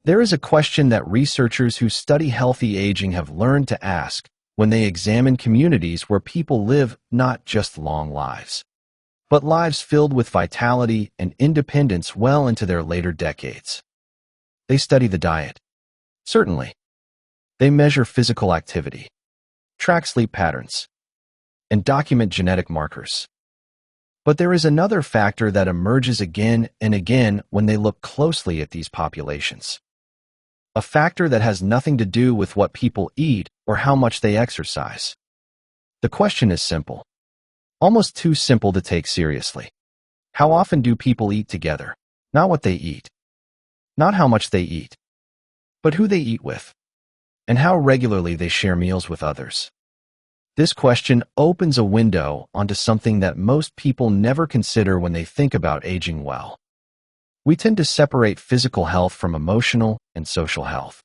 There is a question that researchers who study healthy aging have learned to ask when they examine communities where people live not just long lives, but lives filled with vitality and independence well into their later decades. They study the diet. Certainly. They measure physical activity, track sleep patterns, and document genetic markers. But there is another factor that emerges again and again when they look closely at these populations. A factor that has nothing to do with what people eat or how much they exercise. The question is simple, almost too simple to take seriously. How often do people eat together? Not what they eat, not how much they eat, but who they eat with, and how regularly they share meals with others. This question opens a window onto something that most people never consider when they think about aging well. We tend to separate physical health from emotional and social health,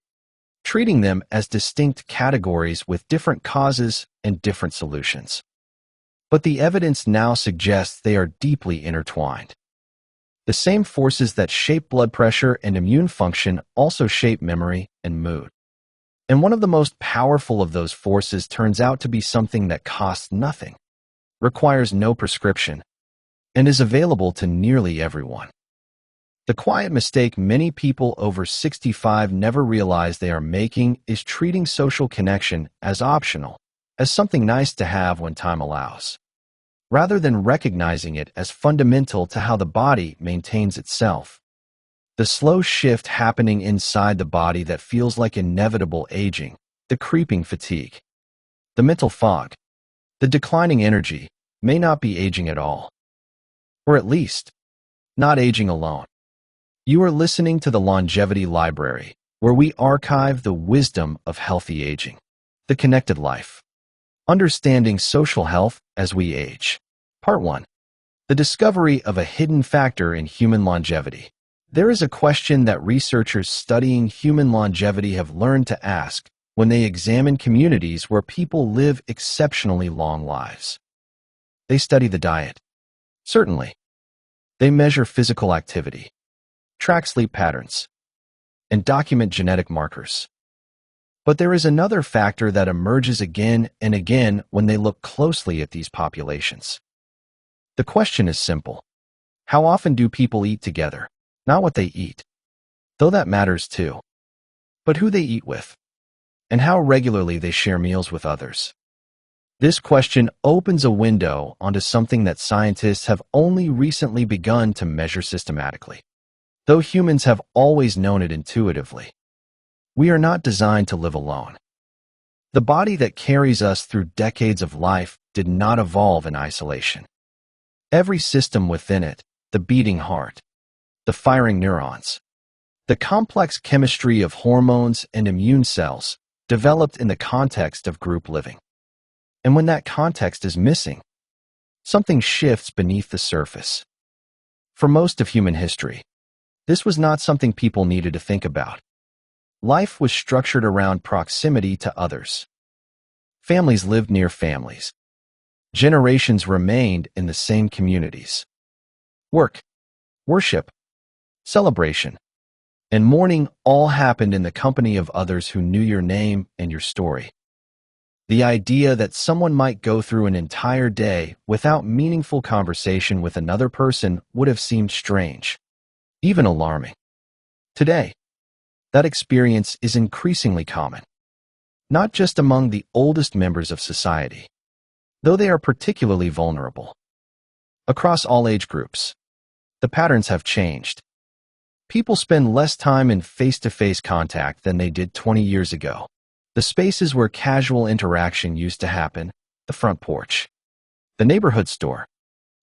treating them as distinct categories with different causes and different solutions. But the evidence now suggests they are deeply intertwined. The same forces that shape blood pressure and immune function also shape memory and mood. And one of the most powerful of those forces turns out to be something that costs nothing, requires no prescription, and is available to nearly everyone. The quiet mistake many people over 65 never realize they are making is treating social connection as optional, as something nice to have when time allows, rather than recognizing it as fundamental to how the body maintains itself. The slow shift happening inside the body that feels like inevitable aging, the creeping fatigue, the mental fog, the declining energy, may not be aging at all. Or at least, not aging alone. You are listening to the Longevity Library, where we archive the wisdom of healthy aging, the connected life, understanding social health as we age. Part 1. The discovery of a hidden factor in human longevity. There is a question that researchers studying human longevity have learned to ask when they examine communities where people live exceptionally long lives. They study the diet. Certainly. They measure physical activity, track sleep patterns, and document genetic markers. But there is another factor that emerges again and again when they look closely at these populations. The question is simple. How often do people eat together? Not what they eat, though that matters too, but who they eat with, and how regularly they share meals with others. This question opens a window onto something that scientists have only recently begun to measure systematically, though humans have always known it intuitively. We are not designed to live alone. The body that carries us through decades of life did not evolve in isolation. Every system within it, the beating heart, the firing neurons, the complex chemistry of hormones and immune cells, developed in the context of group living. And when that context is missing, something shifts beneath the surface. For most of human history, this was not something people needed to think about. Life was structured around proximity to others. Families lived near families. Generations remained in the same communities. Work, worship, celebration, and mourning all happened in the company of others who knew your name and your story. The idea that someone might go through an entire day without meaningful conversation with another person would have seemed strange, even alarming. Today, that experience is increasingly common, not just among the oldest members of society, though they are particularly vulnerable. Across all age groups, the patterns have changed. People spend less time in face-to-face contact than they did 20 years ago. The spaces where casual interaction used to happen, the front porch, the neighborhood store,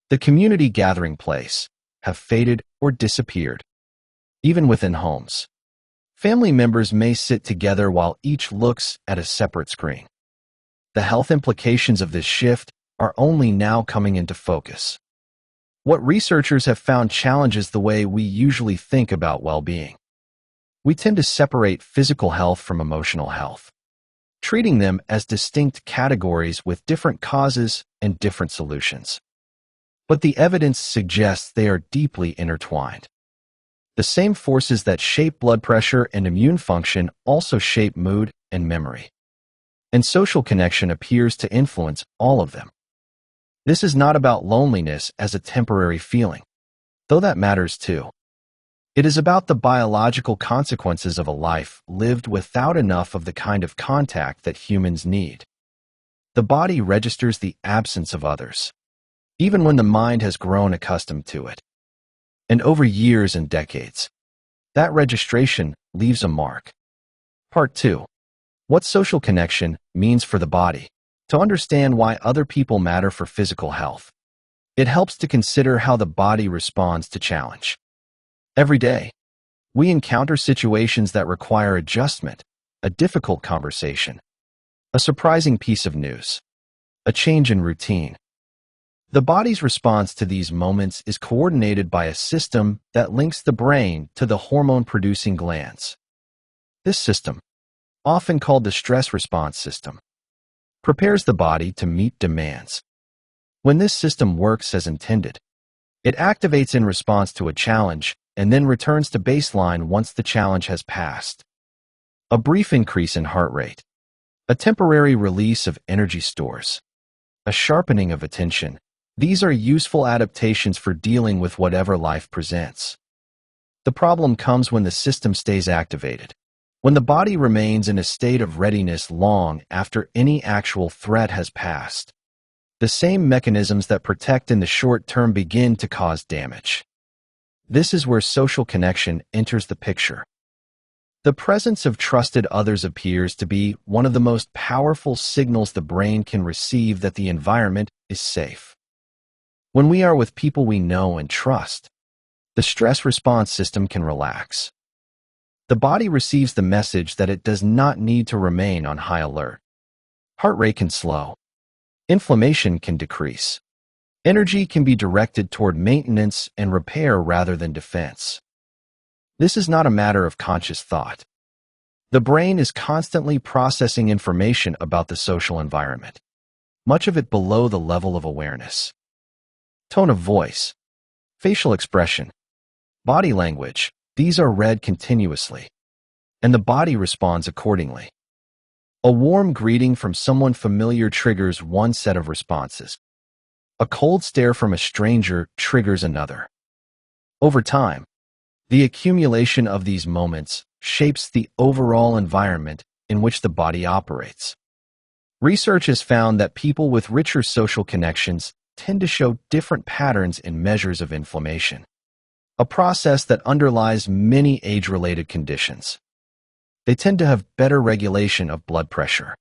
the community gathering place, have faded or disappeared. Even within homes, family members may sit together while each looks at a separate screen. The health implications of this shift are only now coming into focus. What researchers have found challenges the way we usually think about well-being. We tend to separate physical health from emotional health, treating them as distinct categories with different causes and different solutions. But the evidence suggests they are deeply intertwined. The same forces that shape blood pressure and immune function also shape mood and memory. And social connection appears to influence all of them. This is not about loneliness as a temporary feeling, though that matters too. It is about the biological consequences of a life lived without enough of the kind of contact that humans need. The body registers the absence of others, even when the mind has grown accustomed to it. And over years and decades, that registration leaves a mark. Part 2. What social connection means for the body. To understand why other people matter for physical health, it helps to consider how the body responds to challenge. Every day, we encounter situations that require adjustment, a difficult conversation, a surprising piece of news, a change in routine. The body's response to these moments is coordinated by a system that links the brain to the hormone-producing glands. This system, often called the stress response system, prepares the body to meet demands. When this system works as intended, it activates in response to a challenge and then returns to baseline once the challenge has passed. A brief increase in heart rate, a temporary release of energy stores, a sharpening of attention. These are useful adaptations for dealing with whatever life presents. The problem comes when the system stays activated, when the body remains in a state of readiness long after any actual threat has passed. The same mechanisms that protect in the short term begin to cause damage. This is where social connection enters the picture. The presence of trusted others appears to be one of the most powerful signals the brain can receive that the environment is safe. When we are with people we know and trust, the stress response system can relax. The body receives the message that it does not need to remain on high alert. Heart rate can slow. Inflammation can decrease. Energy can be directed toward maintenance and repair rather than defense. This is not a matter of conscious thought. The brain is constantly processing information about the social environment, much of it below the level of awareness. Tone of voice, facial expression, body language, these are read continuously, and the body responds accordingly. A warm greeting from someone familiar triggers one set of responses. A cold stare from a stranger triggers another. Over time, the accumulation of these moments shapes the overall environment in which the body operates. Research has found that people with richer social connections tend to show different patterns in measures of inflammation, a process that underlies many age-related conditions. They tend to have better regulation of blood pressure.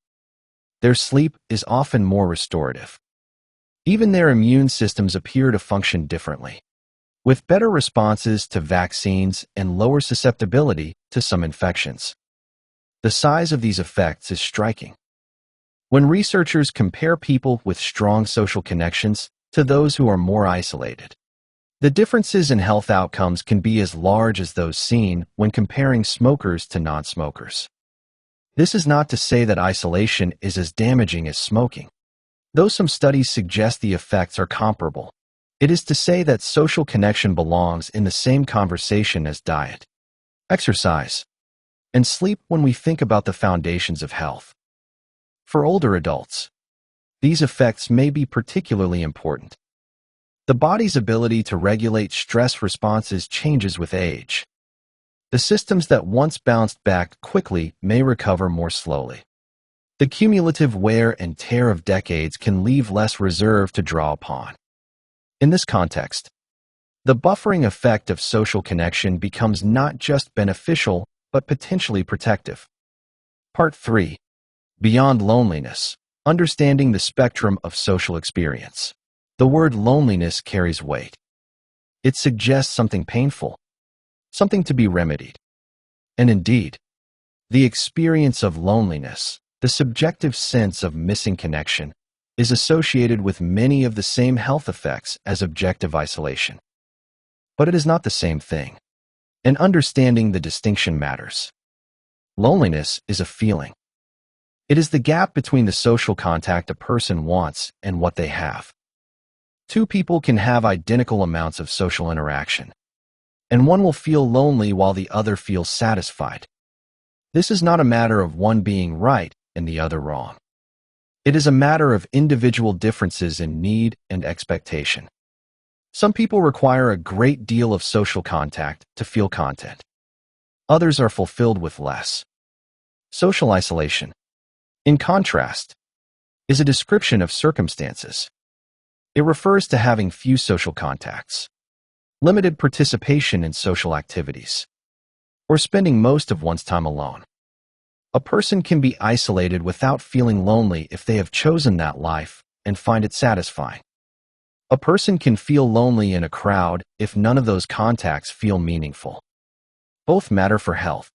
Their sleep is often more restorative. Even their immune systems appear to function differently, with better responses to vaccines and lower susceptibility to some infections. The size of these effects is striking. When researchers compare people with strong social connections to those who are more isolated, the differences in health outcomes can be as large as those seen when comparing smokers to non-smokers. This is not to say that isolation is as damaging as smoking, though some studies suggest the effects are comparable. It is to say that social connection belongs in the same conversation as diet, exercise, and sleep when we think about the foundations of health. For older adults, these effects may be particularly important. The body's ability to regulate stress responses changes with age. The systems that once bounced back quickly may recover more slowly. The cumulative wear and tear of decades can leave less reserve to draw upon. In this context, the buffering effect of social connection becomes not just beneficial, but potentially protective. Part 3. Beyond loneliness, understanding the spectrum of social experience. The word loneliness carries weight. It suggests something painful, something to be remedied. And indeed, the experience of loneliness, the subjective sense of missing connection, is associated with many of the same health effects as objective isolation. But it is not the same thing, and understanding the distinction matters. Loneliness is a feeling. It is the gap between the social contact a person wants and what they have. Two people can have identical amounts of social interaction, and one will feel lonely while the other feels satisfied. This is not a matter of one being right and the other wrong. It is a matter of individual differences in need and expectation. Some people require a great deal of social contact to feel content. Others are fulfilled with less. Social isolation, in contrast, is a description of circumstances. It refers to having few social contacts, limited participation in social activities, or spending most of one's time alone. A person can be isolated without feeling lonely if they have chosen that life and find it satisfying. A person can feel lonely in a crowd if none of those contacts feel meaningful. Both matter for health.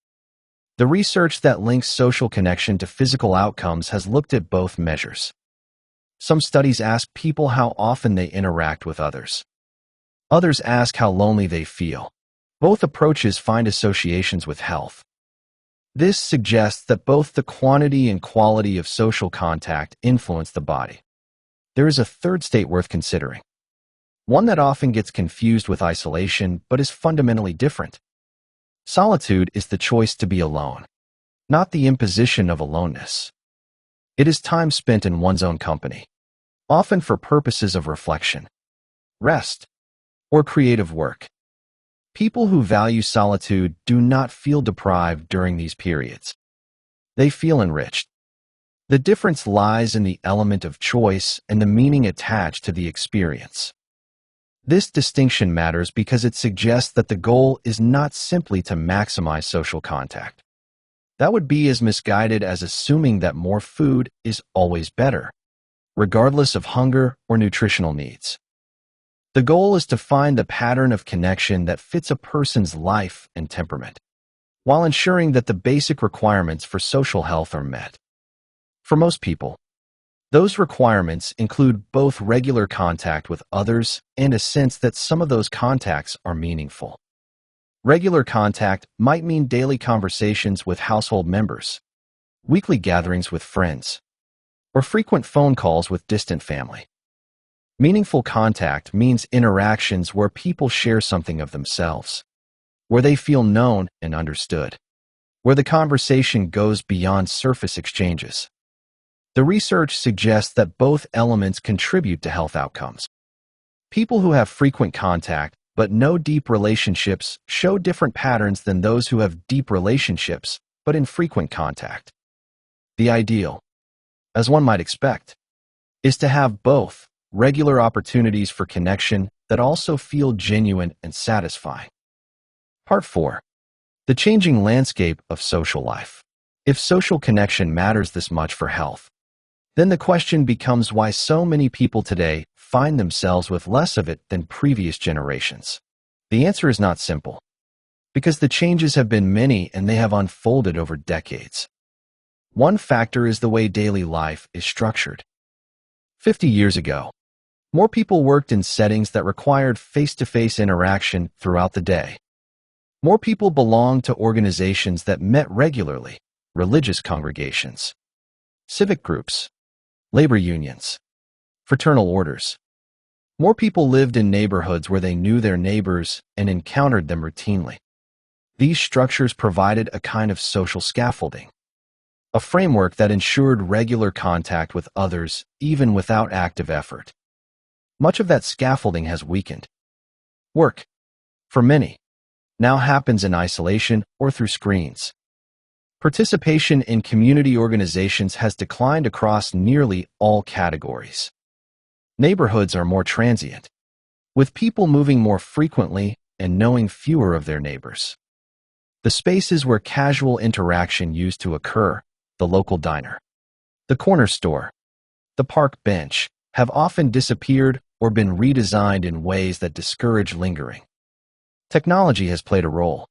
The research that links social connection to physical outcomes has looked at both measures. Some studies ask people how often they interact with others. Others ask how lonely they feel. Both approaches find associations with health. This suggests that both the quantity and quality of social contact influence the body. There is a third state worth considering, one that often gets confused with isolation but is fundamentally different. Solitude is the choice to be alone, not the imposition of aloneness. It is time spent in one's own company, often for purposes of reflection, rest, or creative work. People who value solitude do not feel deprived during these periods. They feel enriched. The difference lies in the element of choice and the meaning attached to the experience. This distinction matters because it suggests that the goal is not simply to maximize social contact. That would be as misguided as assuming that more food is always better, regardless of hunger or nutritional needs. The goal is to find the pattern of connection that fits a person's life and temperament, while ensuring that the basic requirements for social health are met. For most people, those requirements include both regular contact with others and a sense that some of those contacts are meaningful. Regular contact might mean daily conversations with household members, weekly gatherings with friends, or frequent phone calls with distant family. Meaningful contact means interactions where people share something of themselves, where they feel known and understood, where the conversation goes beyond surface exchanges. The research suggests that both elements contribute to health outcomes. People who have frequent contact but no deep relationships show different patterns than those who have deep relationships but infrequent contact. The ideal, as one might expect, is to have both regular opportunities for connection that also feel genuine and satisfying. Part 4. The changing landscape of social life. If social connection matters this much for health, then the question becomes why so many people today find themselves with less of it than previous generations. The answer is not simple, because the changes have been many and they have unfolded over decades. One factor is the way daily life is structured. 50 years ago, more people worked in settings that required face-to-face interaction throughout the day. More people belonged to organizations that met regularly, religious congregations, civic groups, labor unions, fraternal orders. More people lived in neighborhoods where they knew their neighbors and encountered them routinely. These structures provided a kind of social scaffolding, a framework that ensured regular contact with others even without active effort. Much of that scaffolding has weakened. Work, for many, now happens in isolation or through screens. Participation in community organizations has declined across nearly all categories. Neighborhoods are more transient, with people moving more frequently and knowing fewer of their neighbors. The spaces where casual interaction used to occur, the local diner, the corner store, the park bench, have often disappeared or been redesigned in ways that discourage lingering. Technology has played a role,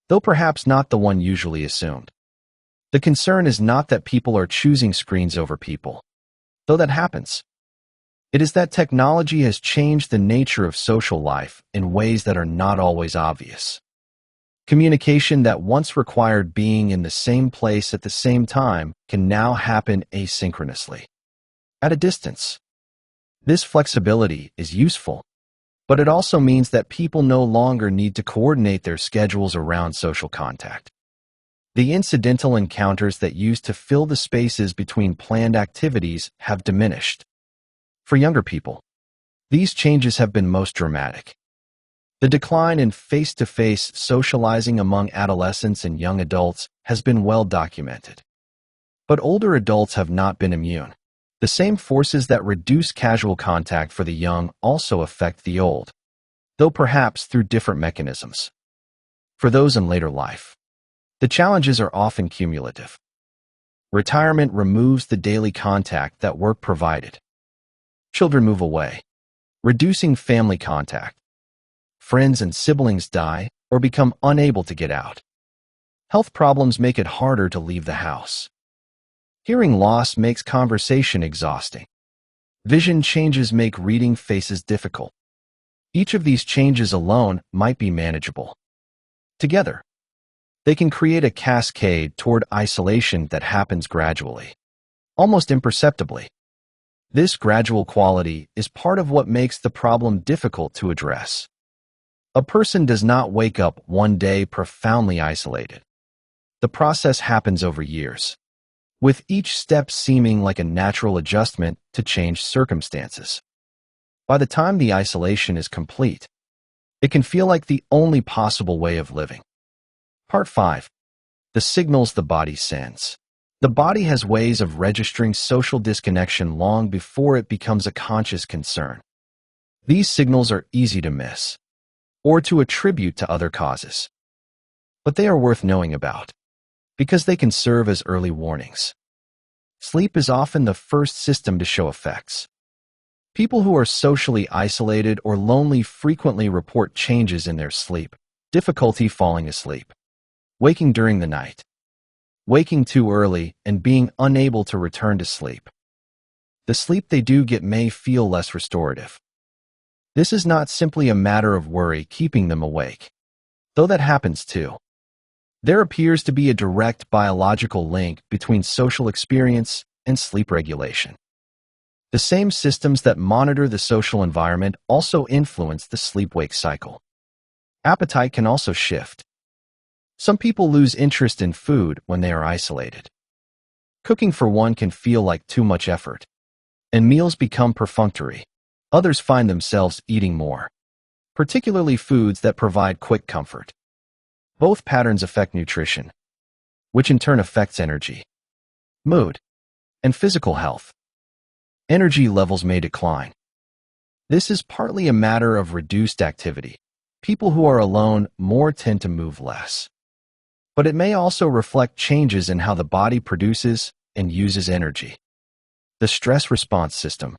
though perhaps not the one usually assumed. The concern is not that people are choosing screens over people, though that happens. It is that technology has changed the nature of social life in ways that are not always obvious. Communication that once required being in the same place at the same time can now happen asynchronously, at a distance. This flexibility is useful, But it also means that people no longer need to coordinate their schedules around social contact. The incidental encounters that used to fill the spaces between planned activities have diminished. For younger people, these changes have been most dramatic. The decline in face-to-face socializing among adolescents and young adults has been well documented. But older adults have not been immune. The same forces that reduce casual contact for the young also affect the old, though perhaps through different mechanisms. For those in later life, the challenges are often cumulative. Retirement removes the daily contact that work provided. Children move away, reducing family contact. Friends and siblings die or become unable to get out. Health problems make it harder to leave the house. Hearing loss makes conversation exhausting. Vision changes make reading faces difficult. Each of these changes alone might be manageable. Together, they can create a cascade toward isolation that happens gradually, almost imperceptibly. This gradual quality is part of what makes the problem difficult to address. A person does not wake up one day profoundly isolated. The process happens over years, with each step seeming like a natural adjustment to changed circumstances. By the time the isolation is complete, it can feel like the only possible way of living. Part 5. The signals the body sends. The body has ways of registering social disconnection long before it becomes a conscious concern. These signals are easy to miss, or to attribute to other causes. But they are worth knowing about, because they can serve as early warnings. Sleep is often the first system to show effects. People who are socially isolated or lonely frequently report changes in their sleep, difficulty falling asleep, waking during the night, waking too early, and being unable to return to sleep. The sleep they do get may feel less restorative. This is not simply a matter of worry keeping them awake, though that happens too. There appears to be a direct biological link between social experience and sleep regulation. The same systems that monitor the social environment also influence the sleep-wake cycle. Appetite can also shift. Some people lose interest in food when they are isolated. Cooking for one can feel like too much effort, and meals become perfunctory. Others find themselves eating more, particularly foods that provide quick comfort. Both patterns affect nutrition, which in turn affects energy, mood, and physical health. Energy levels may decline. This is partly a matter of reduced activity. People who are alone more tend to move less. But it may also reflect changes in how the body produces and uses energy. The stress response system,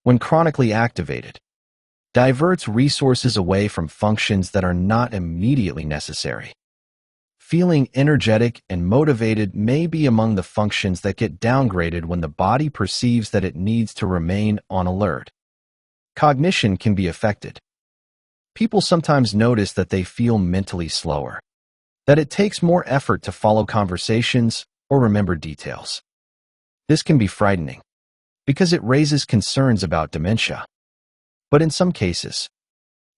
when chronically activated, diverts resources away from functions that are not immediately necessary. Feeling energetic and motivated may be among the functions that get downgraded when the body perceives that it needs to remain on alert. Cognition can be affected. People sometimes notice that they feel mentally slower, that it takes more effort to follow conversations or remember details. This can be frightening, because it raises concerns about dementia. But in some cases,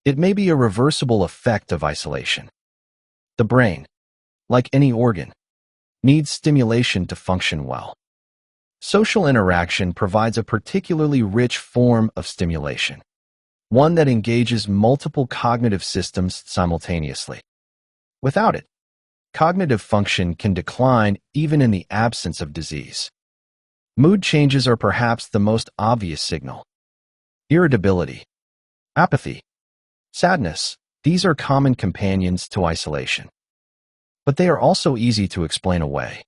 it may be a reversible effect of isolation. The brain, like any organ, needs stimulation to function well. Social interaction provides a particularly rich form of stimulation, one that engages multiple cognitive systems simultaneously. Without it, cognitive function can decline even in the absence of disease. Mood changes are perhaps the most obvious signal. Irritability, apathy, sadness, these are common companions to isolation. But they are also easy to explain away.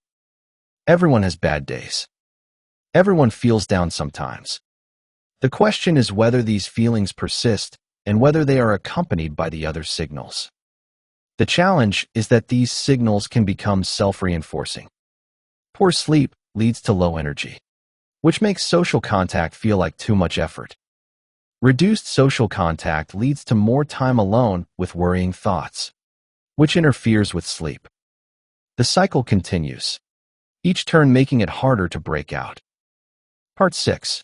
Everyone has bad days. Everyone feels down sometimes. The question is whether these feelings persist and whether they are accompanied by the other signals. The challenge is that these signals can become self-reinforcing. Poor sleep leads to low energy, which makes social contact feel like too much effort. Reduced social contact leads to more time alone with worrying thoughts, which interferes with sleep. The cycle continues, each turn making it harder to break out. Part 6.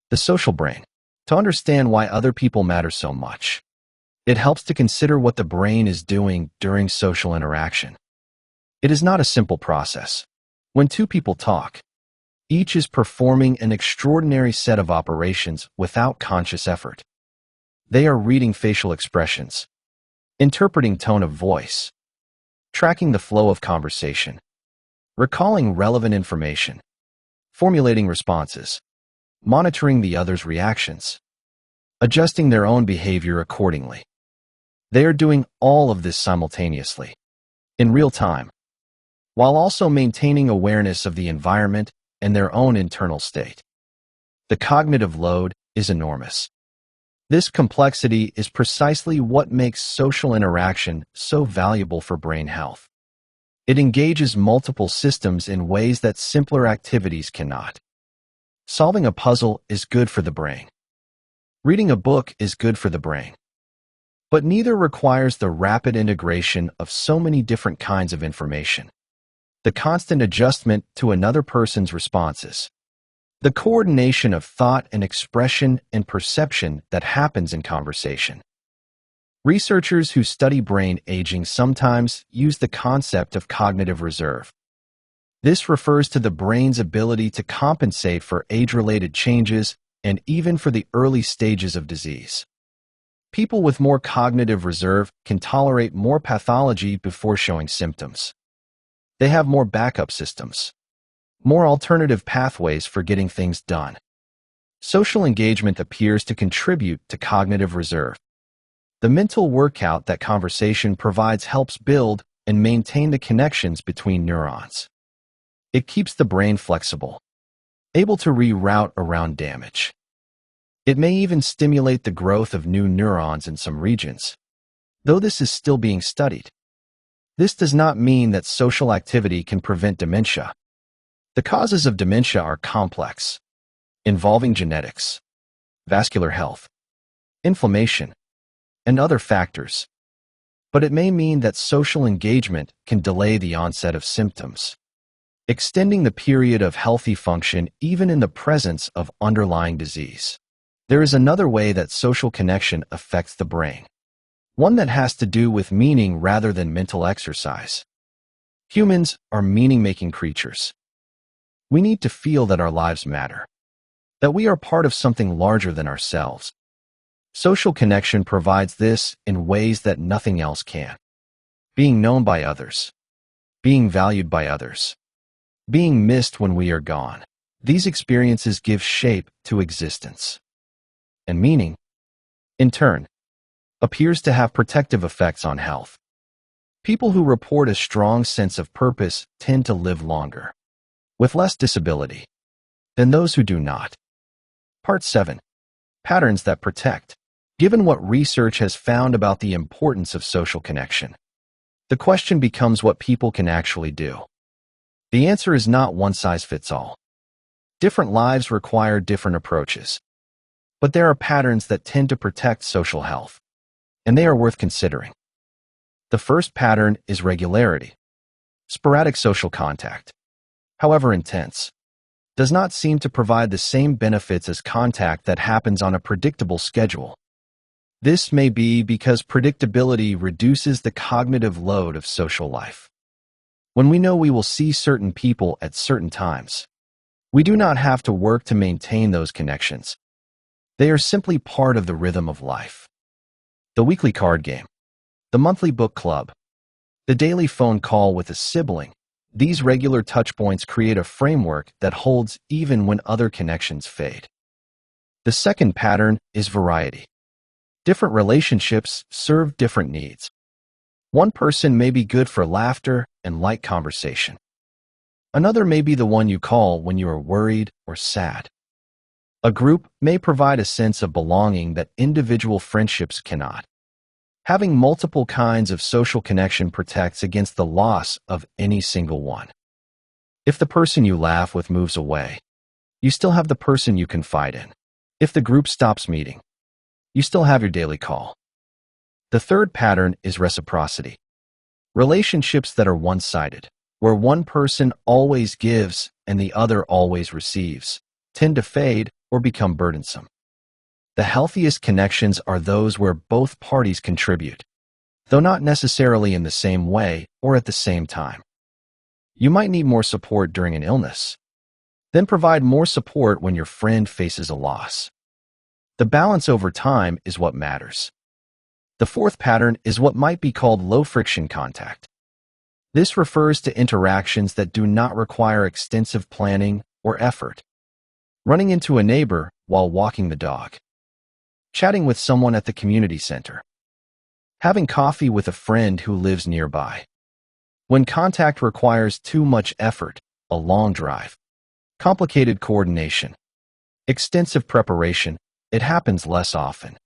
The social brain. To understand why other people matter so much, it helps to consider what the brain is doing during social interaction. It is not a simple process. When two people talk, each is performing an extraordinary set of operations without conscious effort. They are reading facial expressions, interpreting tone of voice, tracking the flow of conversation, recalling relevant information, formulating responses, monitoring the other's reactions, adjusting their own behavior accordingly. They are doing all of this simultaneously, in real time, while also maintaining awareness of the environment and their own internal state. The cognitive load is enormous. This complexity is precisely what makes social interaction so valuable for brain health. It engages multiple systems in ways that simpler activities cannot. Solving a puzzle is good for the brain. Reading a book is good for the brain. But neither requires the rapid integration of so many different kinds of information, the constant adjustment to another person's responses, the coordination of thought and expression and perception that happens in conversation. Researchers who study brain aging sometimes use the concept of cognitive reserve. This refers to the brain's ability to compensate for age-related changes and even for the early stages of disease. People with more cognitive reserve can tolerate more pathology before showing symptoms. They have more backup systems, more alternative pathways for getting things done. Social engagement appears to contribute to cognitive reserve. The mental workout that conversation provides helps build and maintain the connections between neurons. It keeps the brain flexible, able to reroute around damage. It may even stimulate the growth of new neurons in some regions, though this is still being studied. This does not mean that social activity can prevent dementia. The causes of dementia are complex, involving genetics, vascular health, inflammation, and other factors. But it may mean that social engagement can delay the onset of symptoms, extending the period of healthy function even in the presence of underlying disease. There is another way that social connection affects the brain, one that has to do with meaning rather than mental exercise. Humans are meaning-making creatures. We need to feel that our lives matter, that we are part of something larger than ourselves. Social connection provides this in ways that nothing else can. Being known by others, being valued by others, being missed when we are gone. These experiences give shape to existence. And meaning, in turn, appears to have protective effects on health. People who report a strong sense of purpose tend to live longer, with less disability, than those who do not. Part 7. Patterns that protect. Given what research has found about the importance of social connection, the question becomes what people can actually do. The answer is not one size fits all. Different lives require different approaches. But there are patterns that tend to protect social health, and they are worth considering. The first pattern is regularity. Sporadic social contact, however intense, does not seem to provide the same benefits as contact that happens on a predictable schedule. This may be because predictability reduces the cognitive load of social life. When we know we will see certain people at certain times, we do not have to work to maintain those connections. They are simply part of the rhythm of life. The weekly card game, the monthly book club, the daily phone call with a sibling, these regular touchpoints create a framework that holds even when other connections fade. The second pattern is variety. Different relationships serve different needs. One person may be good for laughter and light conversation. Another may be the one you call when you are worried or sad. A group may provide a sense of belonging that individual friendships cannot. Having multiple kinds of social connection protects against the loss of any single one. If the person you laugh with moves away, you still have the person you confide in. If the group stops meeting, you still have your daily call. The third pattern is reciprocity. Relationships that are one-sided, where one person always gives and the other always receives, tend to fade or become burdensome. The healthiest connections are those where both parties contribute, though not necessarily in the same way or at the same time. You might need more support during an illness. Then provide more support when your friend faces a loss. The balance over time is what matters. The fourth pattern is what might be called low-friction contact. This refers to interactions that do not require extensive planning or effort. Running into a neighbor while walking the dog. Chatting with someone at the community center. Having coffee with a friend who lives nearby. When contact requires too much effort, a long drive, complicated coordination, extensive preparation, it happens less often.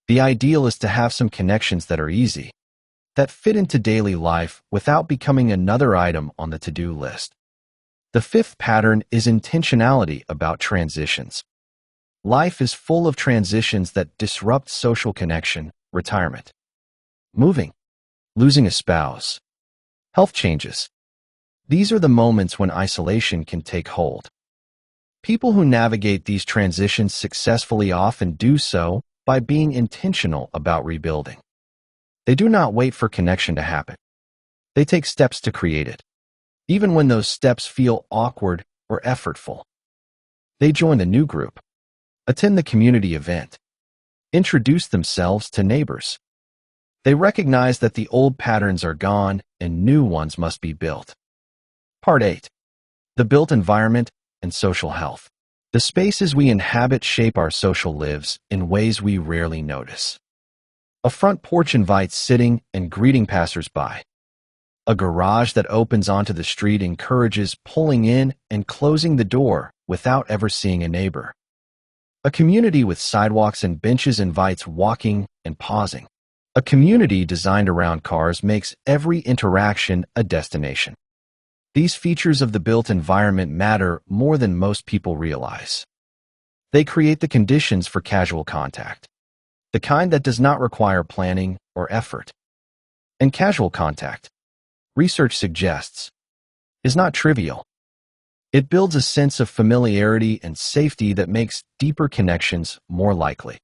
The ideal is to have some connections that are easy, that fit into daily life without becoming another item on the to-do list. The fifth pattern is intentionality about transitions. Life is full of transitions that disrupt social connection, retirement, moving, losing a spouse, health changes. These are the moments when isolation can take hold. People who navigate these transitions successfully often do so by being intentional about rebuilding. They do not wait for connection to happen. They take steps to create it, even when those steps feel awkward or effortful. They join the new group, attend the community event, introduce themselves to neighbors. They recognize that the old patterns are gone and new ones must be built. Part 8. The built environment and social health. The spaces we inhabit shape our social lives in ways we rarely notice. A front porch invites sitting and greeting passersby. A garage that opens onto the street encourages pulling in and closing the door without ever seeing a neighbor. A community with sidewalks and benches invites walking and pausing. A community designed around cars makes every interaction a destination. These features of the built environment matter more than most people realize. They create the conditions for casual contact, the kind that does not require planning or effort. And casual contact, research suggests, is not trivial. It builds a sense of familiarity and safety that makes deeper connections more likely.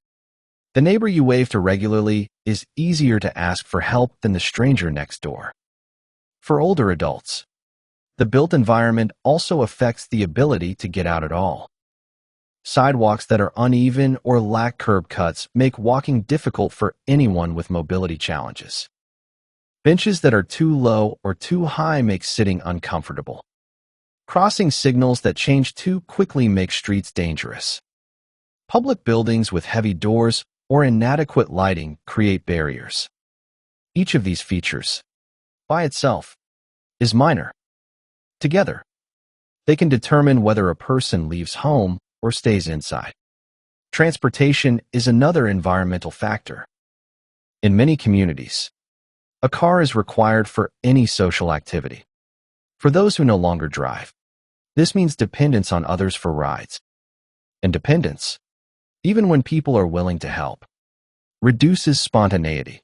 The neighbor you wave to regularly is easier to ask for help than the stranger next door. For older adults, the built environment also affects the ability to get out at all. Sidewalks that are uneven or lack curb cuts make walking difficult for anyone with mobility challenges. Benches that are too low or too high make sitting uncomfortable. Crossing signals that change too quickly make streets dangerous. Public buildings with heavy doors or inadequate lighting create barriers. Each of these features, by itself, is minor. Together, they can determine whether a person leaves home or stays inside. Transportation is another environmental factor. In many communities, a car is required for any social activity. For those who no longer drive, this means dependence on others for rides. And dependence, even when people are willing to help, reduces spontaneity.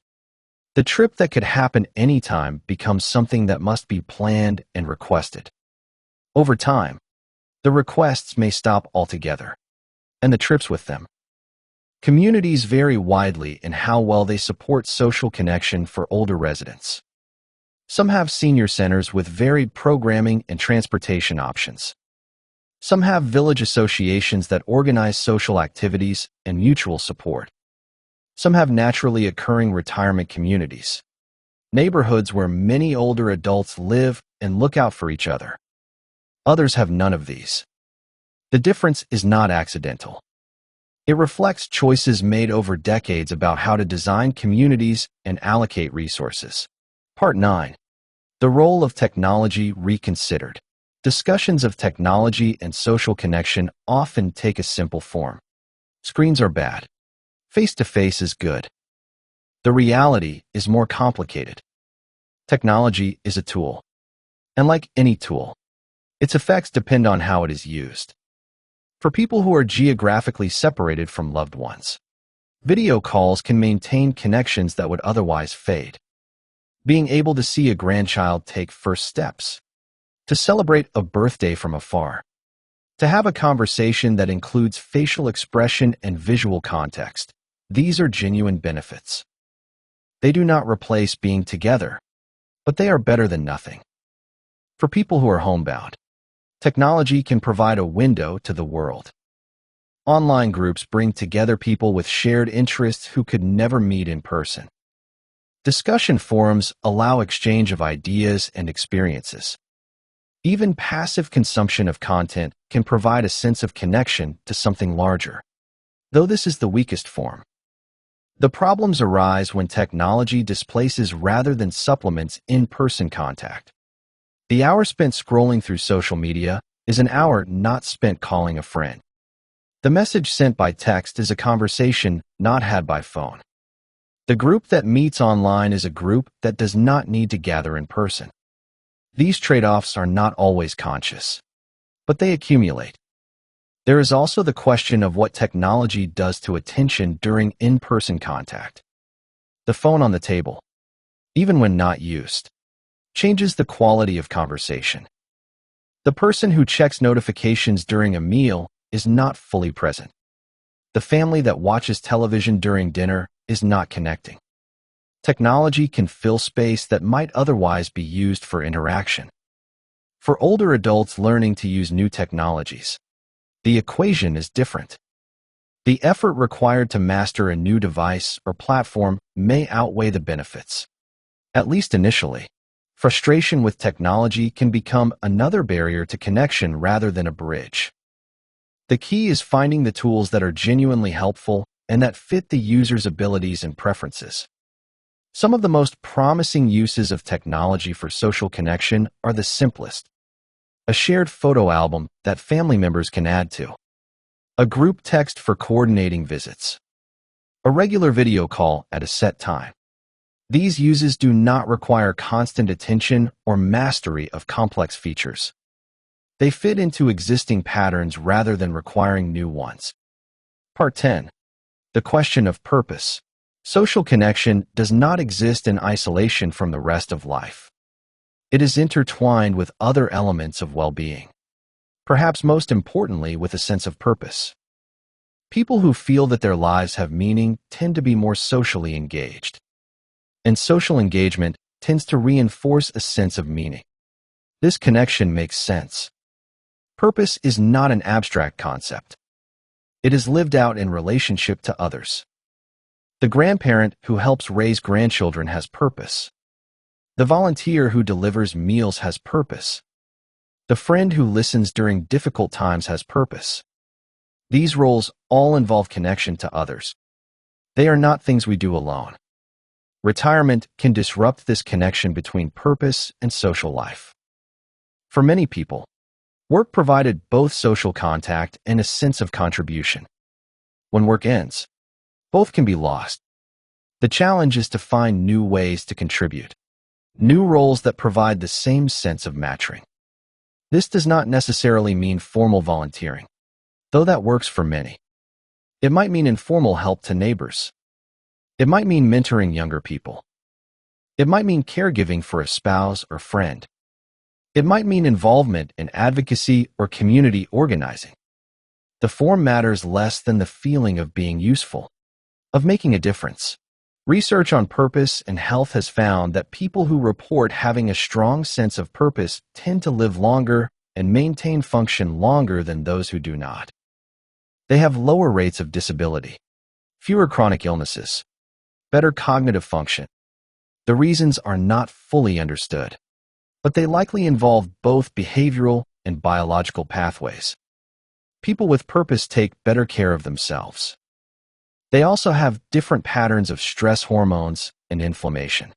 The trip that could happen anytime becomes something that must be planned and requested. Over time, the requests may stop altogether, and the trips with them. Communities vary widely in how well they support social connection for older residents. Some have senior centers with varied programming and transportation options. Some have village associations that organize social activities and mutual support. Some have naturally occurring retirement communities, neighborhoods where many older adults live and look out for each other. Others have none of these. The difference is not accidental. It reflects choices made over decades about how to design communities and allocate resources. Part 9. The role of technology reconsidered. Discussions of technology and social connection often take a simple form. Screens are bad. Face-to-face is good. The reality is more complicated. Technology is a tool. And like any tool, its effects depend on how it is used. For people who are geographically separated from loved ones, video calls can maintain connections that would otherwise fade. Being able to see a grandchild take first steps, to celebrate a birthday from afar, To have a conversation that includes facial expression and visual context, these are genuine benefits. They do not replace being together, but they are better than nothing. For people who are homebound, technology can provide a window to the world. Online groups bring together people with shared interests who could never meet in person. Discussion forums allow exchange of ideas and experiences. Even passive consumption of content can provide a sense of connection to something larger, though this is the weakest form. The problems arise when technology displaces rather than supplements in-person contact. The hour spent scrolling through social media is an hour not spent calling a friend. The message sent by text is a conversation not had by phone. The group that meets online is a group that does not need to gather in person. These trade-offs are not always conscious, but they accumulate. There is also the question of what technology does to attention during in-person contact. The phone on the table, even when not used, changes the quality of conversation. The person who checks notifications during a meal is not fully present. The family that watches television during dinner is not connecting. Technology can fill space that might otherwise be used for interaction. For older adults learning to use new technologies, the equation is different. The effort required to master a new device or platform may outweigh the benefits. At least initially, frustration with technology can become another barrier to connection rather than a bridge. The key is finding the tools that are genuinely helpful and that fit the user's abilities and preferences. Some of the most promising uses of technology for social connection are the simplest. A shared photo album that family members can add to. A group text for coordinating visits. A regular video call at a set time. These uses do not require constant attention or mastery of complex features. They fit into existing patterns rather than requiring new ones. Part 10. The question of purpose. Social connection does not exist in isolation from the rest of life. It is intertwined with other elements of well-being, perhaps most importantly with a sense of purpose. People who feel that their lives have meaning tend to be more socially engaged, and social engagement tends to reinforce a sense of meaning. This connection makes sense. Purpose is not an abstract concept. It is lived out in relationship to others. The grandparent who helps raise grandchildren has purpose. The volunteer who delivers meals has purpose. The friend who listens during difficult times has purpose. These roles all involve connection to others. They are not things we do alone. Retirement can disrupt this connection between purpose and social life. For many people, work provided both social contact and a sense of contribution. When work ends, both can be lost. The challenge is to find new ways to contribute, new roles that provide the same sense of matching. This does not necessarily mean formal volunteering, though that works for many. It might mean informal help to neighbors. It might mean mentoring younger people. It might mean caregiving for a spouse or friend. It might mean involvement in advocacy or community organizing. The form matters less than the feeling of being useful, of making a difference. Research on purpose and health has found that people who report having a strong sense of purpose tend to live longer and maintain function longer than those who do not. They have lower rates of disability, fewer chronic illnesses, better cognitive function. The reasons are not fully understood, but they likely involve both behavioral and biological pathways. People with purpose take better care of themselves. They also have different patterns of stress hormones and inflammation.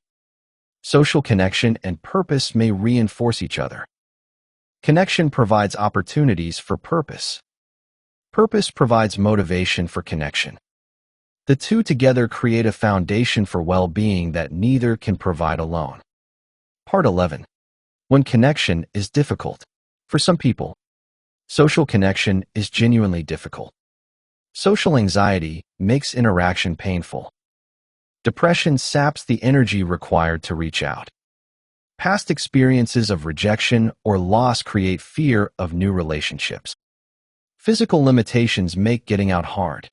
Social connection and purpose may reinforce each other. Connection provides opportunities for purpose. Purpose provides motivation for connection. The two together create a foundation for well-being that neither can provide alone. Part 11. When connection is difficult. For some people, social connection is genuinely difficult. Social anxiety makes interaction painful. Depression saps the energy required to reach out. Past experiences of rejection or loss create fear of new relationships. Physical limitations make getting out hard.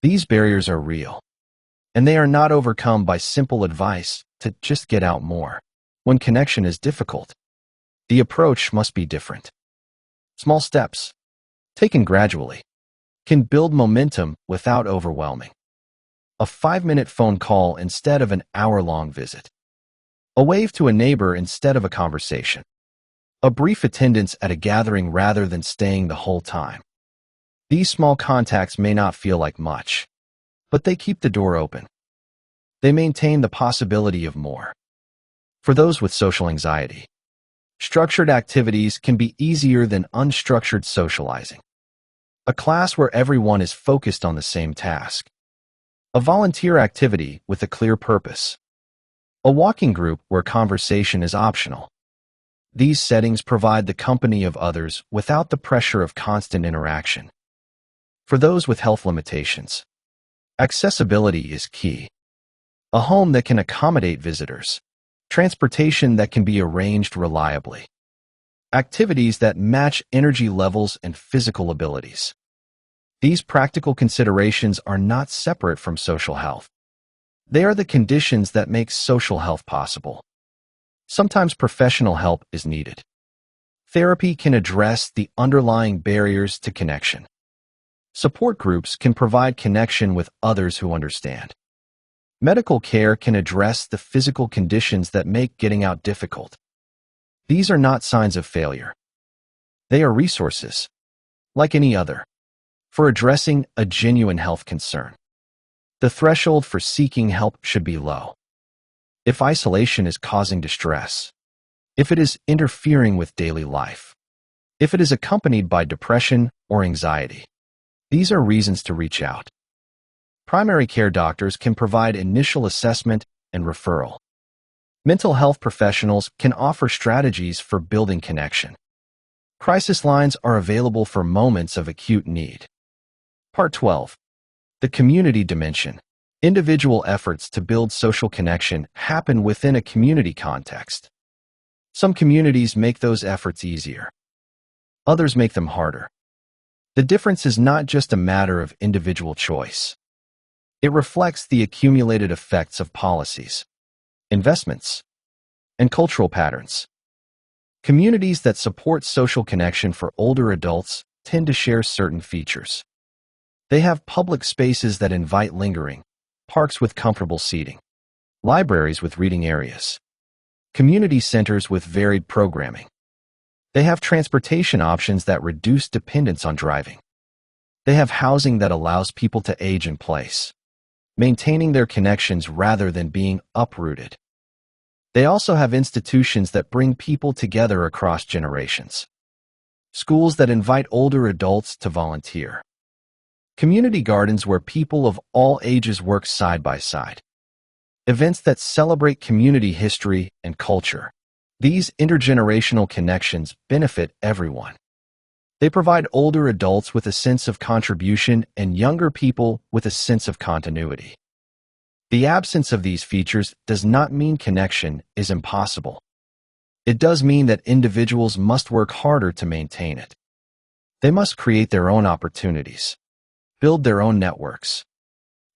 These barriers are real, and they are not overcome by simple advice to just get out more. When connection is difficult, the approach must be different. Small steps, taken gradually, can build momentum without overwhelming. A 5-minute phone call instead of an hour-long visit. A wave to a neighbor instead of a conversation. A brief attendance at a gathering rather than staying the whole time. These small contacts may not feel like much, but they keep the door open. They maintain the possibility of more. For those with social anxiety, structured activities can be easier than unstructured socializing. A class where everyone is focused on the same task. A volunteer activity with a clear purpose. A walking group where conversation is optional. These settings provide the company of others without the pressure of constant interaction. For those with health limitations, accessibility is key. A home that can accommodate visitors. Transportation that can be arranged reliably. Activities that match energy levels and physical abilities. These practical considerations are not separate from social health. They are the conditions that make social health possible. Sometimes professional help is needed. Therapy can address the underlying barriers to connection. Support groups can provide connection with others who understand. Medical care can address the physical conditions that make getting out difficult. These are not signs of failure. They are resources, like any other, for addressing a genuine health concern. The threshold for seeking help should be low. If isolation is causing distress, if it is interfering with daily life, if it is accompanied by depression or anxiety, these are reasons to reach out. Primary care doctors can provide initial assessment and referral. Mental health professionals can offer strategies for building connection. Crisis lines are available for moments of acute need. Part 12. The community dimension. Individual efforts to build social connection happen within a community context. Some communities make those efforts easier. Others make them harder. The difference is not just a matter of individual choice. It reflects the accumulated effects of policies, investments, and cultural patterns. Communities that support social connection for older adults tend to share certain features. They have public spaces that invite lingering, parks with comfortable seating, libraries with reading areas, community centers with varied programming. They have transportation options that reduce dependence on driving. They have housing that allows people to age in place, maintaining their connections rather than being uprooted. They also have institutions that bring people together across generations. Schools that invite older adults to volunteer. Community gardens where people of all ages work side by side. Events that celebrate community history and culture. These intergenerational connections benefit everyone. They provide older adults with a sense of contribution and younger people with a sense of continuity. The absence of these features does not mean connection is impossible. It does mean that individuals must work harder to maintain it. They must create their own opportunities, build their own networks,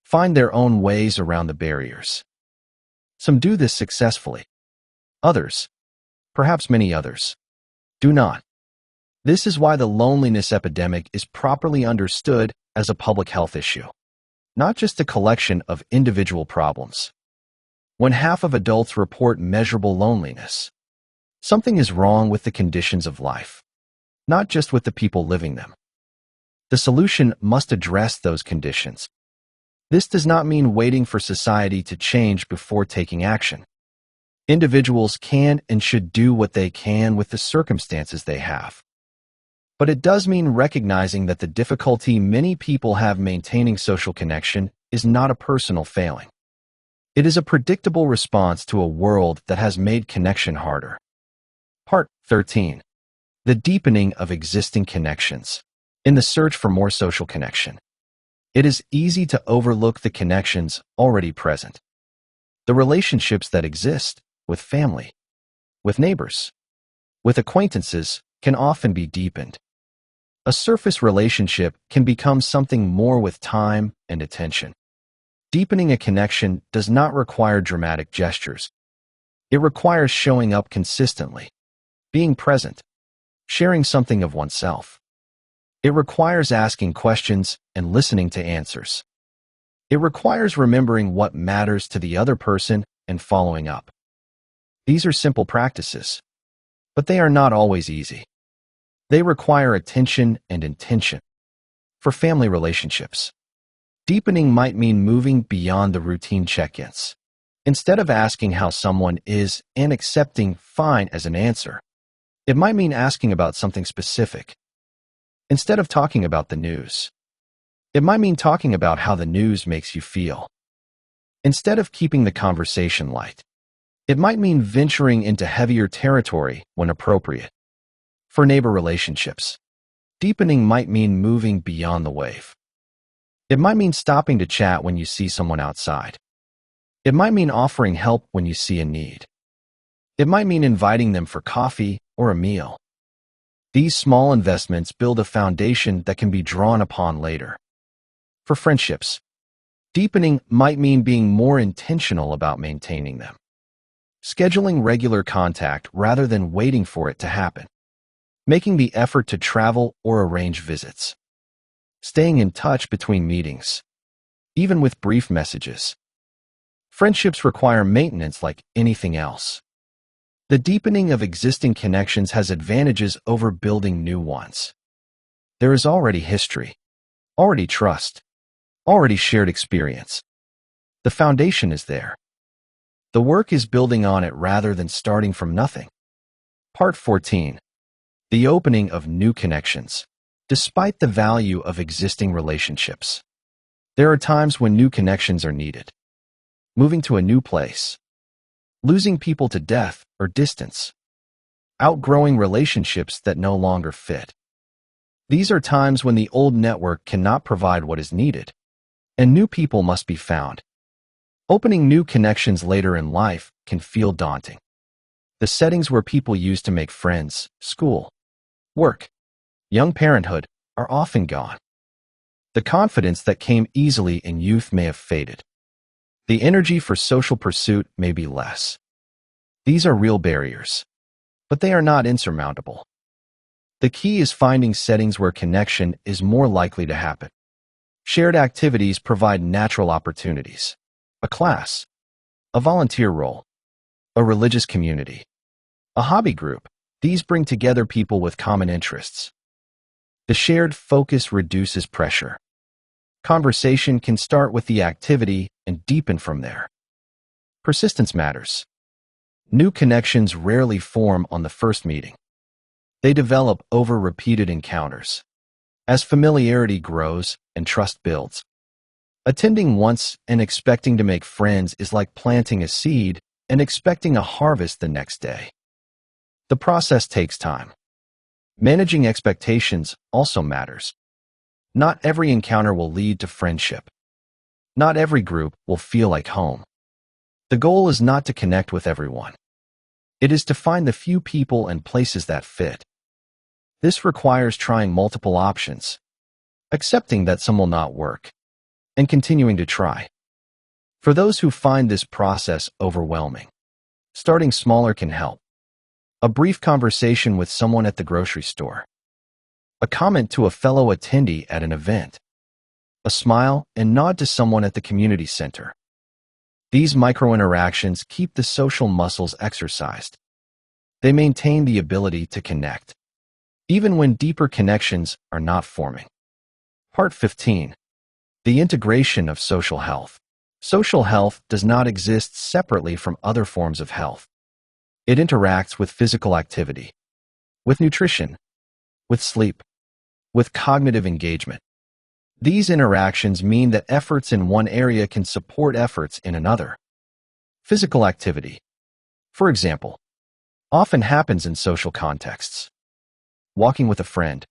find their own ways around the barriers. Some do this successfully. Others, perhaps many others, do not. This is why the loneliness epidemic is properly understood as a public health issue, not just a collection of individual problems. When half of adults report measurable loneliness, something is wrong with the conditions of life, not just with the people living them. The solution must address those conditions. This does not mean waiting for society to change before taking action. Individuals can and should do what they can with the circumstances they have. But it does mean recognizing that the difficulty many people have maintaining social connection is not a personal failing. It is a predictable response to a world that has made connection harder. Part 13. The deepening of existing connections. In the search for more social connection, it is easy to overlook the connections already present. The relationships that exist with family, with neighbors, with acquaintances can often be deepened. A surface relationship can become something more with time and attention. Deepening a connection does not require dramatic gestures. It requires showing up consistently, being present, sharing something of oneself. It requires asking questions and listening to answers. It requires remembering what matters to the other person and following up. These are simple practices, but they are not always easy. They require attention and intention. For family relationships, deepening might mean moving beyond the routine check-ins. Instead of asking how someone is and accepting fine as an answer, it might mean asking about something specific. Instead of talking about the news, it might mean talking about how the news makes you feel. Instead of keeping the conversation light, it might mean venturing into heavier territory when appropriate. For neighbor relationships, deepening might mean moving beyond the wave. It might mean stopping to chat when you see someone outside. It might mean offering help when you see a need. It might mean inviting them for coffee or a meal. These small investments build a foundation that can be drawn upon later. For friendships, deepening might mean being more intentional about maintaining them. Scheduling regular contact rather than waiting for it to happen. Making the effort to travel or arrange visits. Staying in touch between meetings, even with brief messages. Friendships require maintenance like anything else. The deepening of existing connections has advantages over building new ones. There is already history, already trust, already shared experience. The foundation is there. The work is building on it rather than starting from nothing. Part 14. The opening of new connections. Despite the value of existing relationships, there are times when new connections are needed. Moving to a new place, losing people to death or distance, outgrowing relationships that no longer fit. These are times when the old network cannot provide what is needed, and new people must be found. Opening new connections later in life can feel daunting. The settings where people used to make friends, school, work, young parenthood, are often gone. The confidence that came easily in youth may have faded. The energy for social pursuit may be less. These are real barriers, but they are not insurmountable. The key is finding settings where connection is more likely to happen. Shared activities provide natural opportunities. A class, a volunteer role, a religious community, a hobby group. These bring together people with common interests. The shared focus reduces pressure. Conversation can start with the activity and deepen from there. Persistence matters. New connections rarely form on the first meeting. They develop over repeated encounters. As familiarity grows and trust builds. Attending once and expecting to make friends is like planting a seed and expecting a harvest the next day. The process takes time. Managing expectations also matters. Not every encounter will lead to friendship. Not every group will feel like home. The goal is not to connect with everyone. It is to find the few people and places that fit. This requires trying multiple options, accepting that some will not work, and continuing to try. For those who find this process overwhelming, starting smaller can help. A brief conversation with someone at the grocery store. A comment to a fellow attendee at an event. A smile and nod to someone at the community center. These micro-interactions keep the social muscles exercised. They maintain the ability to connect, even when deeper connections are not forming. Part 15. The integration of social health. Social health does not exist separately from other forms of health. It interacts with physical activity, with nutrition, with sleep, with cognitive engagement. These interactions mean that efforts in one area can support efforts in another. Physical activity, for example, often happens in social contexts. Walking with a friend,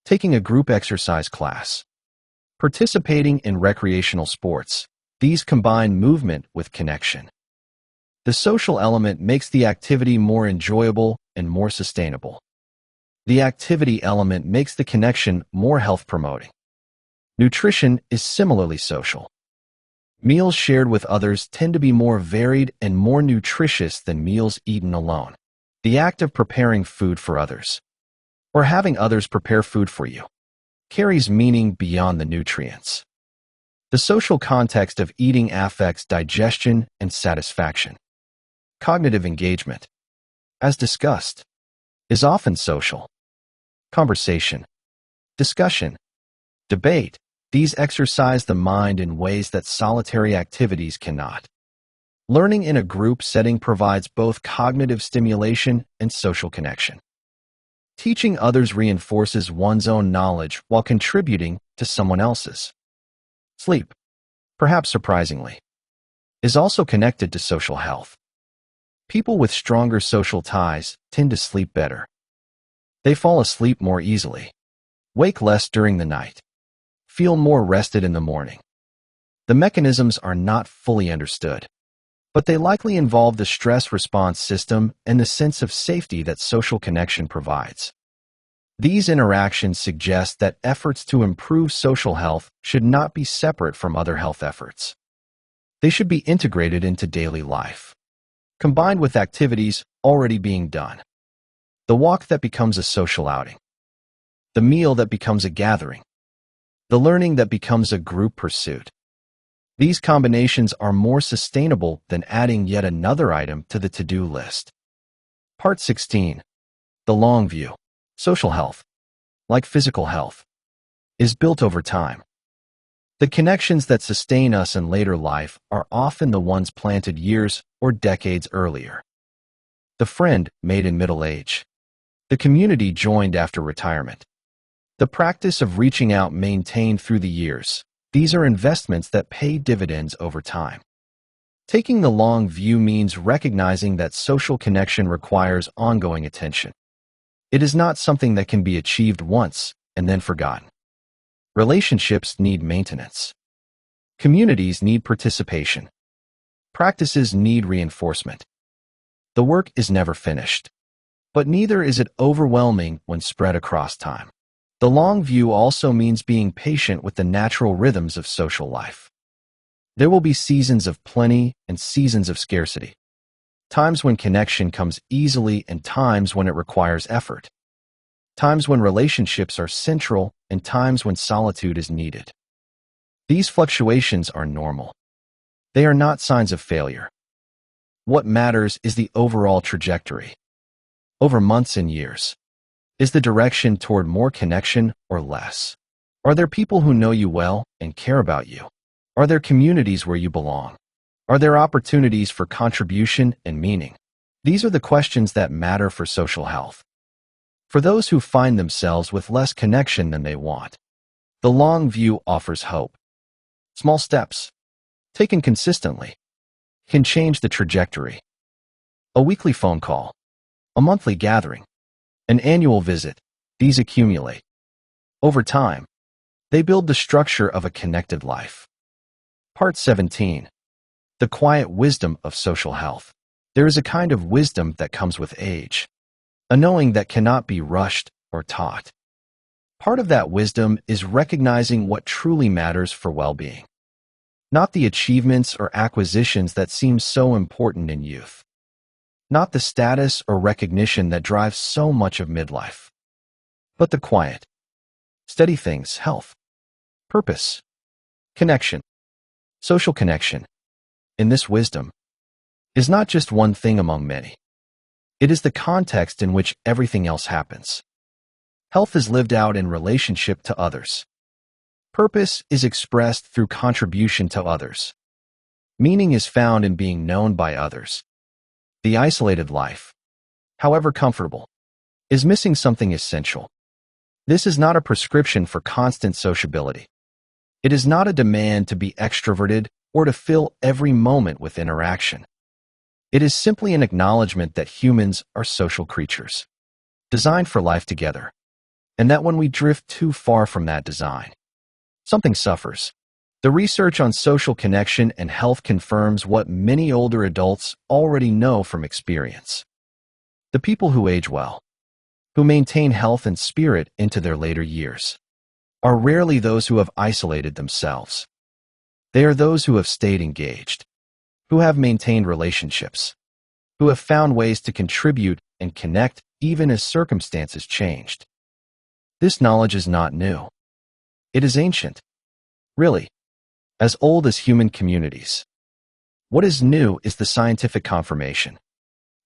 taking a group exercise class, participating in recreational sports. These combine movement with connection. The social element makes the activity more enjoyable and more sustainable. The activity element makes the connection more health-promoting. Nutrition is similarly social. Meals shared with others tend to be more varied and more nutritious than meals eaten alone. The act of preparing food for others, or having others prepare food for you, carries meaning beyond the nutrients. The social context of eating affects digestion and satisfaction. Cognitive engagement, as discussed, is often social. Conversation, discussion, debate, these exercise the mind in ways that solitary activities cannot. Learning in a group setting provides both cognitive stimulation and social connection. Teaching others reinforces one's own knowledge while contributing to someone else's. Sleep, perhaps surprisingly, is also connected to social health. People with stronger social ties tend to sleep better. They fall asleep more easily, wake less during the night, feel more rested in the morning. The mechanisms are not fully understood, but they likely involve the stress response system and the sense of safety that social connection provides. These interactions suggest that efforts to improve social health should not be separate from other health efforts. They should be integrated into daily life, combined with activities already being done. The walk that becomes a social outing, the meal that becomes a gathering, the learning that becomes a group pursuit. These combinations are more sustainable than adding yet another item to the to-do list. Part 16. The long view. Social health, like physical health, is built over time. The connections that sustain us in later life are often the ones planted years or decades earlier. The friend made in middle age. The community joined after retirement. The practice of reaching out maintained through the years. These are investments that pay dividends over time. Taking the long view means recognizing that social connection requires ongoing attention. It is not something that can be achieved once and then forgotten. Relationships need maintenance. Communities need participation. Practices need reinforcement. The work is never finished, but neither is it overwhelming when spread across time. The long view also means being patient with the natural rhythms of social life. There will be seasons of plenty and seasons of scarcity. Times when connection comes easily and times when it requires effort. Times when relationships are central and times when solitude is needed. These fluctuations are normal. They are not signs of failure. What matters is the overall trajectory. Over months and years. Is the direction toward more connection or less? Are there people who know you well and care about you? Are there communities where you belong? Are there opportunities for contribution and meaning? These are the questions that matter for social health. For those who find themselves with less connection than they want, the long view offers hope. Small steps, taken consistently, can change the trajectory. A weekly phone call, a monthly gathering, an annual visit, these accumulate. Over time, they build the structure of a connected life. Part 17. The quiet wisdom of social health. There is a kind of wisdom that comes with age, a knowing that cannot be rushed or taught. Part of that wisdom is recognizing what truly matters for well-being, not the achievements or acquisitions that seem so important in youth. Not the status or recognition that drives so much of midlife, but the quiet, steady things: health, purpose, connection. Social connection, in this wisdom, is not just one thing among many. It is the context in which everything else happens. Health is lived out in relationship to others. Purpose is expressed through contribution to others. Meaning is found in being known by others. The isolated life, however comfortable, is missing something essential. This is not a prescription for constant sociability. It is not a demand to be extroverted or to fill every moment with interaction. It is simply an acknowledgement that humans are social creatures, designed for life together, and that when we drift too far from that design, something suffers. The research on social connection and health confirms what many older adults already know from experience. The people who age well, who maintain health and spirit into their later years, are rarely those who have isolated themselves. They are those who have stayed engaged, who have maintained relationships, who have found ways to contribute and connect even as circumstances changed. This knowledge is not new. It is ancient, really, as old as human communities. What is new is the scientific confirmation,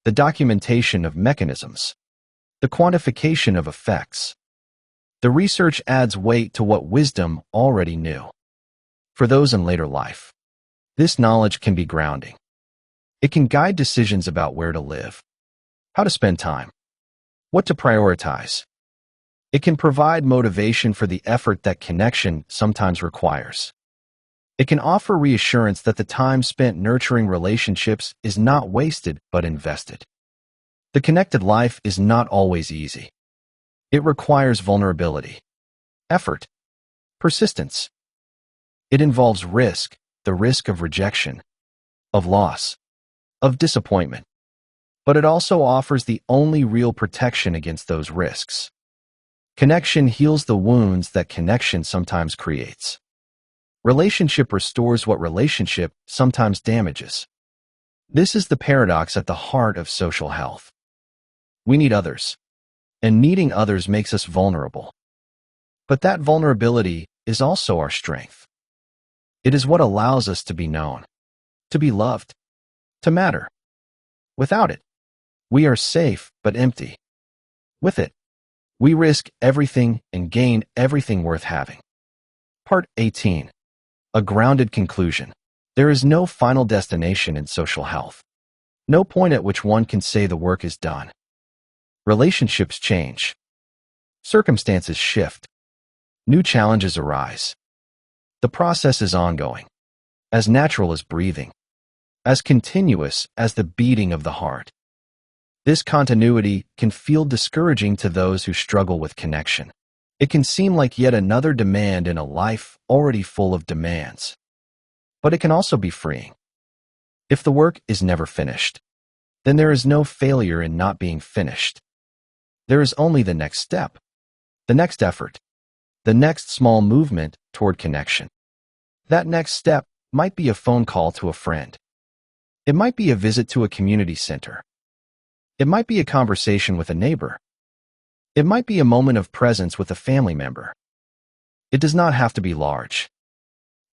the documentation of mechanisms, the quantification of effects. The research adds weight to what wisdom already knew. For those in later life, this knowledge can be grounding. It can guide decisions about where to live, how to spend time, what to prioritize. It can provide motivation for the effort that connection sometimes requires. It can offer reassurance that the time spent nurturing relationships is not wasted but invested. The connected life is not always easy. It requires vulnerability, effort, persistence. It involves risk, the risk of rejection, of loss, of disappointment. But it also offers the only real protection against those risks. Connection heals the wounds that connection sometimes creates. Relationship restores what relationship sometimes damages. This is the paradox at the heart of social health. We need others, and needing others makes us vulnerable. But that vulnerability is also our strength. It is what allows us to be known, to be loved, to matter. Without it, we are safe but empty. With it, we risk everything and gain everything worth having. Part 18. A grounded conclusion. There is no final destination in social health. No point at which one can say the work is done. Relationships change. Circumstances shift. New challenges arise. The process is ongoing, as natural as breathing, as continuous as the beating of the heart. This continuity can feel discouraging to those who struggle with connection. It can seem like yet another demand in a life already full of demands. But it can also be freeing. If the work is never finished, then there is no failure in not being finished. There is only the next step, the next effort, the next small movement toward connection. That next step might be a phone call to a friend. It might be a visit to a community center. It might be a conversation with a neighbor. It might be a moment of presence with a family member. It does not have to be large.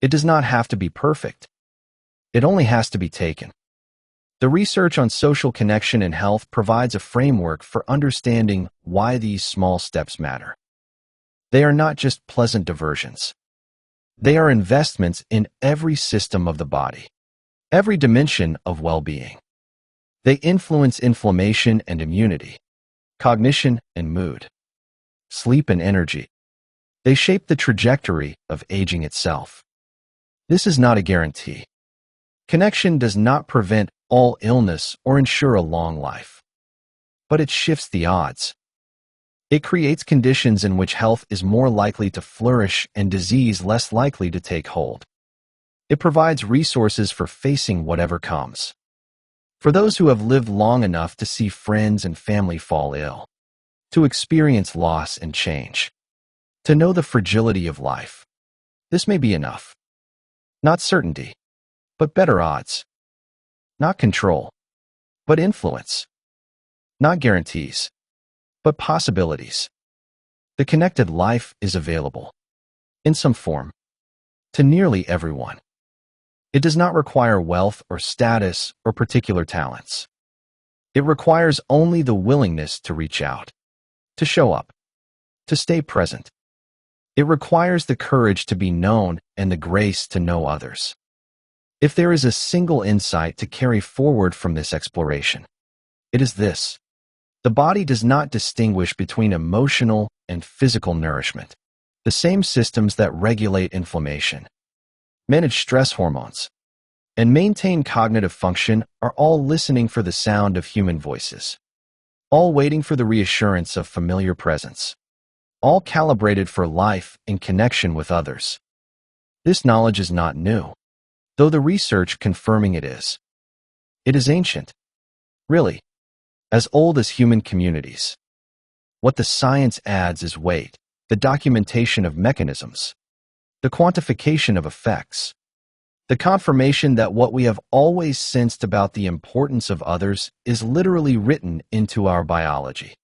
It does not have to be perfect. It only has to be taken. The research on social connection and health provides a framework for understanding why these small steps matter. They are not just pleasant diversions. They are investments in every system of the body, every dimension of well-being. They influence inflammation and immunity, cognition and mood, sleep and energy. They shape the trajectory of aging itself. This is not a guarantee. Connection does not prevent all illness or ensure a long life. But it shifts the odds. It creates conditions in which health is more likely to flourish and disease less likely to take hold. It provides resources for facing whatever comes. For those who have lived long enough to see friends and family fall ill, to experience loss and change, to know the fragility of life, this may be enough. Not certainty, but better odds. Not control, but influence. Not guarantees, but possibilities. The connected life is available, in some form, to nearly everyone. It does not require wealth or status or particular talents. It requires only the willingness to reach out, to show up, to stay present. It requires the courage to be known and the grace to know others. If there is a single insight to carry forward from this exploration, it is this: the body does not distinguish between emotional and physical nourishment. The same systems that regulate inflammation, manage stress hormones, and maintain cognitive function are all listening for the sound of human voices, all waiting for the reassurance of familiar presence, all calibrated for life in connection with others. This knowledge is not new, though the research confirming it is. It is ancient, really, as old as human communities. What the science adds is weight, the documentation of mechanisms, the quantification of effects, the confirmation that what we have always sensed about the importance of others is literally written into our biology.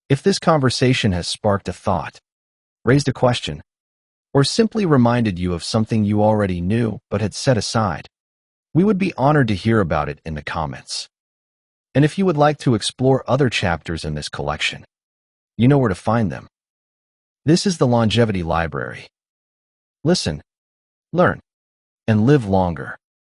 If this conversation has sparked a thought, raised a question, or simply reminded you of something you already knew but had set aside, we would be honored to hear about it in the comments. And if you would like to explore other chapters in this collection, you know where to find them. This is the Longevity Library. Listen, learn, and live longer.